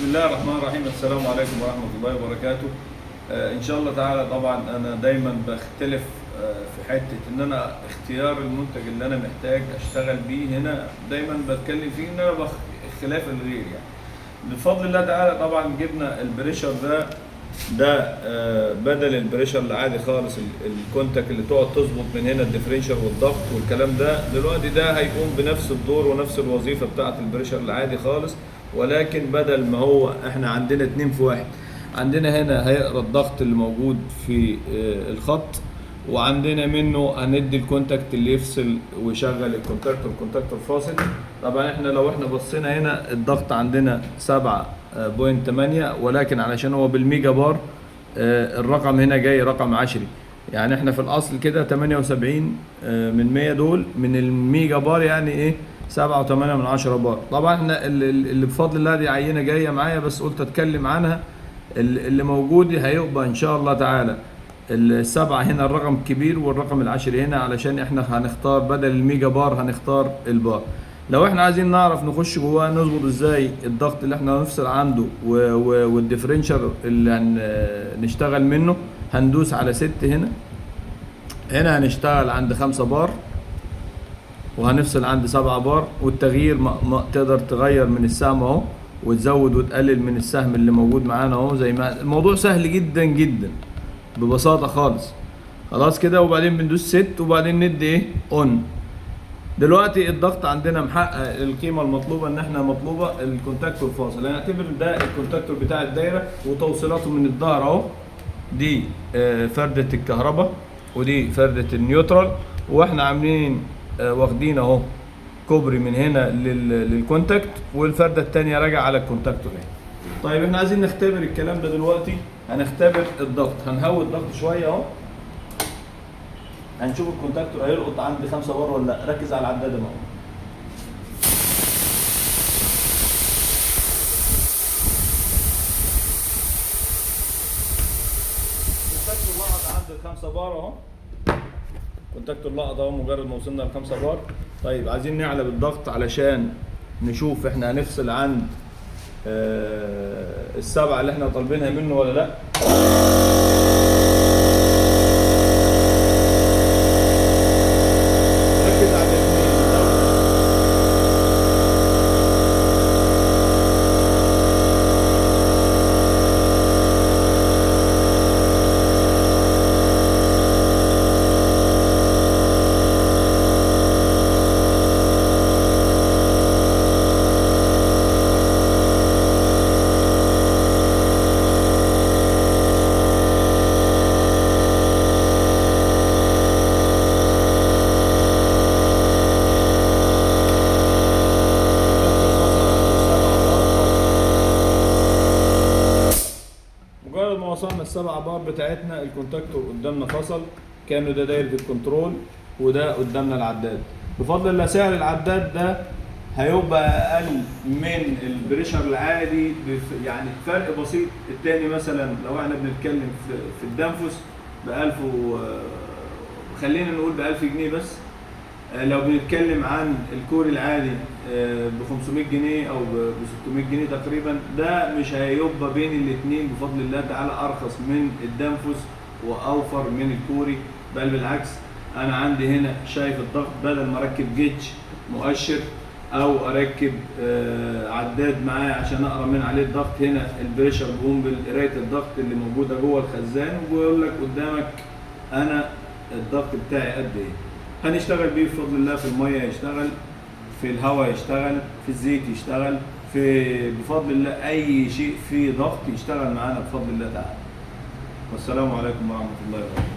بسم الله الرحمن الرحيم. السلام عليكم ورحمة الله وبركاته. إن شاء الله تعالى. طبعا أنا دايما بختلف في حتة إن أنا اختيار المنتج اللي أنا محتاج أشتغل بيه. هنا دايما بتكلم فيه إن أنا خلاف الغير يعني. بفضل الله تعالى طبعا جبنا البريشر ده بدل البريشر العادي خالص، الكونتاك اللي تقعد تظبط من هنا الديفرنشال والضغط والكلام ده. دلوقتي ده هيقوم بنفس الدور ونفس الوظيفة بتاعة البريشر العادي خالص، ولكن بدل ما هو احنا عندنا 2 في 1، عندنا هنا هيقرا الضغط اللي موجود في الخط، وعندنا منه هندي الكونتاكت اللي يفصل ويشغل الكونتاكتور فاصل. طبعا احنا لو احنا بصينا هنا الضغط عندنا 7.8، ولكن علشان هو بالميجا بار الرقم هنا جاي رقم عشري. يعني احنا في الاصل كده 78 من 100 دول من الميجا بار، يعني ايه 7.8 بار. طبعا احنا اللي بفضل الله دي عينه جايه معايا، بس قلت اتكلم عنها. اللي موجود هيبقى ان شاء الله تعالى السبعه هنا الرقم كبير، والرقم العشري هنا، علشان احنا هنختار بدل الميجا بار هنختار البار. لو احنا عايزين نعرف نخش جواه نظبط ازاي الضغط اللي احنا هنفصل عنده والديفرنشال اللي هنشتغل منه، هندوس على 6 هنا هنشتغل عند 5 بار، وهنفصل عند 7 بار. والتغيير ما تقدر تغير من السهم اهو، وتزود وتقلل من السهم اللي موجود معانا اهو. زي ما الموضوع سهل جدا جدا ببساطه خالص. خلاص كده، وبعدين بندوس ست، وبعدين ندي ايه اون. دلوقتي الضغط عندنا محقق القيمه المطلوبه، ان احنا مطلوبه الكونتاكتور فاصل. هنعتبر ده الكونتاكتور بتاع الدايره وتوصيلاته من الظهر اهو. دي فرده الكهرباء، ودي فرده النيوترال، واحنا عاملين واخدين اهو كوبري من هنا للكونتاكت، والفرده الثانيه راجعه على الكونتاكتور هنا. طيب احنا عايزين نختبر الكلام ده دلوقتي. هنختبر الضغط، هنهوي الضغط شويه اهو، هنشوف الكونتاكتور هيلقط عند 5 بار ولا لا. ركز على العداد اهو. الكونتاكتور لقط عند 5 بار اهو. الكونتاكتور لقط اهو مجرد ما وصلنا ل 5 بار. طيب عايزين نعلى بالضغط علشان نشوف احنا هنفصل عند السبعه اللي احنا طالبينها منه ولا لا. ركز على الاثنين. مجرد ما وصلنا ال7 بار بتاعتنا، الكونتاكتور قدامنا فصل، كانه ده دايره الكنترول وده قدامنا العداد. بفضل الله سعر العداد ده هيبقى اقل من البريشر العادي، يعني فرق بسيط. التاني مثلا لو احنا بنتكلم في الدنفس ب 1000 خلينا نقول ب 1000 جنيه بس. لو بنتكلم عن الكوري العادي ب 500 جنيه او ب 600 جنيه تقريبا. ده مش هيبقى بين الاثنين بفضل الله تعالى ارخص من الدنفس واوفر من الكوري، بل بالعكس. انا عندي هنا شايف الضغط، بدل ما اركب جيتش مؤشر او اركب عداد معاه عشان اقرا من عليه الضغط، هنا البريشر بيقوم بقرايه الضغط اللي موجوده جوه الخزان، وبيقول لك قدامك انا الضغط بتاعي قد ايه. هنشتغل بيه بفضل الله. في الميه يشتغل، في الهواء يشتغل، في الزيت يشتغل، في بفضل الله اي شيء فيه ضغط يشتغل معانا بفضل الله تعالى. والسلام عليكم ورحمه الله وبركاته.